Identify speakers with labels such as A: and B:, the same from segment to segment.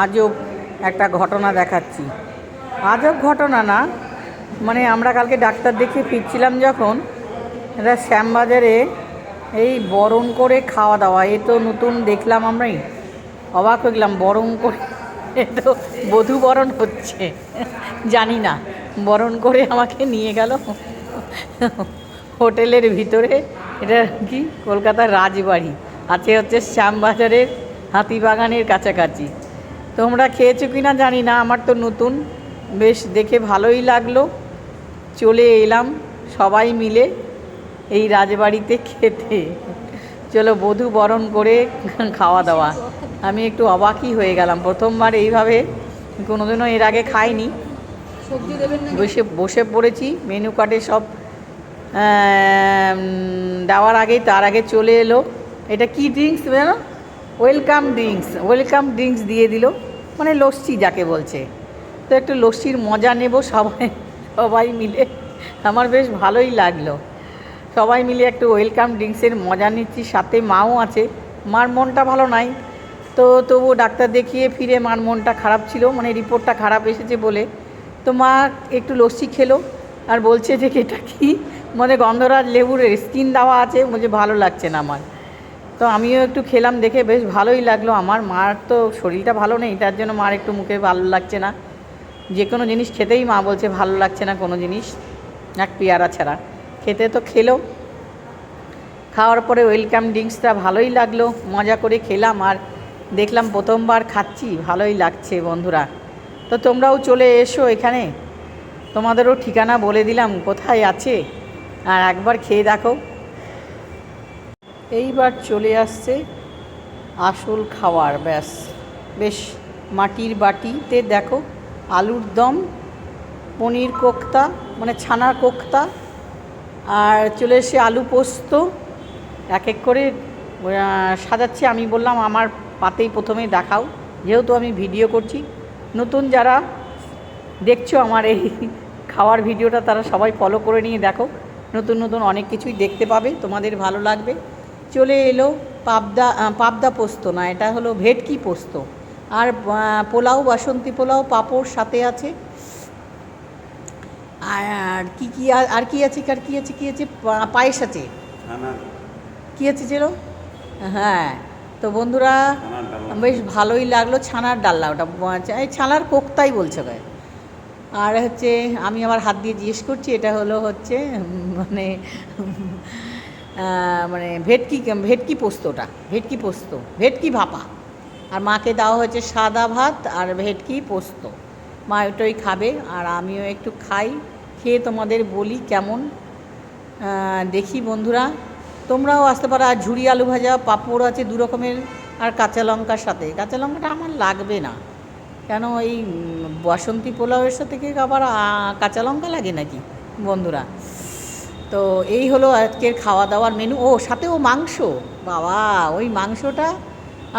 A: আজব একটা ঘটনা দেখাচ্ছি। আজব ঘটনা না, মানে আমরা কালকে ডাক্তার দেখিয়ে ফিরছিলাম যখন, এটা শ্যামবাজারে এই বরণ করে খাওয়া দাওয়া, এ তো নতুন দেখলাম, আমরাই অবাক হয়ে গেলাম। বরণ করে, এ তো বধূ বরণ হচ্ছে, জানি না। বরণ করে আমাকে নিয়ে গেল হোটেলের ভিতরে। এটা কি কলকাতার রাজবাড়ি আছে হচ্ছে শ্যামবাজারের হাতিবাগানের কাছাকাছি। তোমরা খেয়েছো কি না জানি না, আমার তো নতুন, বেশ দেখে ভালোই লাগলো। চলে এলাম সবাই মিলে এই রাজবাড়িতে খেতে। চলো বধূ বরণ করে খাওয়া দাওয়া। আমি একটু অবাকই হয়ে গেলাম, প্রথমবার এইভাবে, কোনোদিনও এর আগে খাইনি। বসে বসে পড়েছি, মেনু কার্ডে সব দেওয়ার আগেই, তার আগে চলে এলো এটা কি ড্রিঙ্কস জানো, ওয়েলকাম ড্রিঙ্কস দিয়ে দিল, মানে লস্যি যাকে বলছে। তো একটু লস্যির মজা নেব সবাই মিলে। আমার বেশ ভালোই লাগলো, সবাই মিলে একটু ওয়েলকাম ড্রিঙ্কসের মজা নিচ্ছি। সাথে মাও আছে, মার মনটা ভালো নাই, তো তবু ডাক্তার দেখিয়ে ফিরে মার মনটা খারাপ ছিল, মানে রিপোর্টটা খারাপ এসেছে বলে। তো মা একটু লস্যি খেলো আর বলছে যে এটা কি, মানে গন্ধরাজ লেবুর স্কিন দেওয়া আছে, মুঝে ভালো লাগছে না আমার। তো আমিও একটু খেলাম, দেখে বেশ ভালোই লাগলো। আমার মার তো শরীরটা ভালো নেই, তার জন্য মার একটু মুখে ভালো লাগছে না, যে কোনো জিনিস খেতেই মা বলছে ভালো লাগছে না কোনো জিনিস, এক পেয়ারা ছাড়া। খেতে তো খেলো, খাওয়ার পরে ওয়েলকাম ড্রিঙ্কসটা ভালোই লাগলো, মজা করে খেলাম। আর দেখলাম প্রথমবার খাচ্ছি, ভালোই লাগছে বন্ধুরা। তো তোমরাও চলে এসো এখানে, তোমাদেরও ঠিকানা বলে দিলাম কোথায় আছে, আর একবার খেয়ে দেখো। এইবার চলে আসছে আসল খাওয়ার, ব্যাস। বেশ মাটির বাটিতে দেখো, আলুর দম, পনির কোক্তা মানে ছানার কোক্তা, আর চলে এসে আলু পোস্ত, এক এক করে সাজাচ্ছি। আমি বললাম আমার পাতেই প্রথমেই দেখাও, যেহেতু আমি ভিডিও করছি। নতুন যারা দেখছো আমার এই খাওয়ার ভিডিওটা, তারা সবাই ফলো করে নিয়ে দেখো, নতুন নতুন অনেক কিছুই দেখতে পাবে, তোমাদের ভালো লাগবে। চলে এলো পাবদা পোস্ত না, এটা হলো ভেটকি পোস্ত, আর পোলাও, বাসন্তী পোলাও, পাঁপড় সাথে আছে। আর কি কি আর কি আছে, কি আছে, পায়েস আছে, কী আছে ছিল, হ্যাঁ। তো বন্ধুরা বেশ ভালোই লাগলো, ছানার ডাল্লা, ওটা এই ছানার কোক্তাই বলছে ভাই। আর হচ্ছে আমি আবার হাত দিয়ে জিজ্ঞেস করছি, এটা হলো হচ্ছে মানে মানে ভেটকি পোস্তটা, ভেটকি ভাপা। আর মাকে দেওয়া হয়েছে সাদা ভাত আর ভেটকি পোস্ত, মা ওটাই খাবে, আর আমিও একটু খাই, খেয়ে তোমাদের বলি কেমন। দেখি বন্ধুরা, তোমরাও আসতে পারো। আর ঝুরি আলু ভাজা, পাঁপড় আছে 2 রকমের, আর কাঁচা লঙ্কার সাথে। কাঁচা লঙ্কাটা আমার লাগবে না, কেন এই বাসন্তী পোলাওয়ের সাথে কি আবার কাঁচা লঙ্কা লাগে নাকি বন্ধুরা। তো এই হলো আজকের খাওয়া দাওয়ার মেনু। ও সাথেও মাংস, বাবা, ওই মাংসটা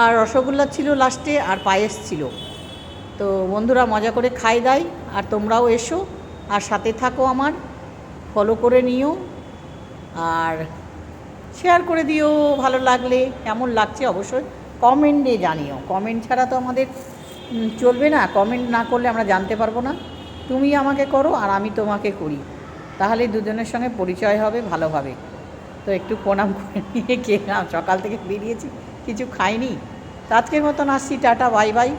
A: আর রসগোল্লা ছিল লাস্টে, আর পায়েস ছিল। তো বন্ধুরা মজা করে খাই দাই, আর তোমরাও এসো আর সাথে থাকো আমার, ফলো করে নিও আর শেয়ার করে দিও ভালো লাগলে। কেমন লাগছে অবশ্যই কমেন্টে জানিও, কমেন্ট ছাড়া তো আমাদের চলবে না, কমেন্ট না করলে আমরা জানতে পারবো না। তুমি আমাকে করো আর আমি তোমাকে করি, তাহলে দুজনের সঙ্গে পরিচয় হবে ভালোভাবে। তো একটু প্রণাম করে নিয়ে খেলাম, সকাল থেকে বেরিয়েছি কিছু খাইনি। তো আজকের মতন আসছি, টাটা, বাই বাই।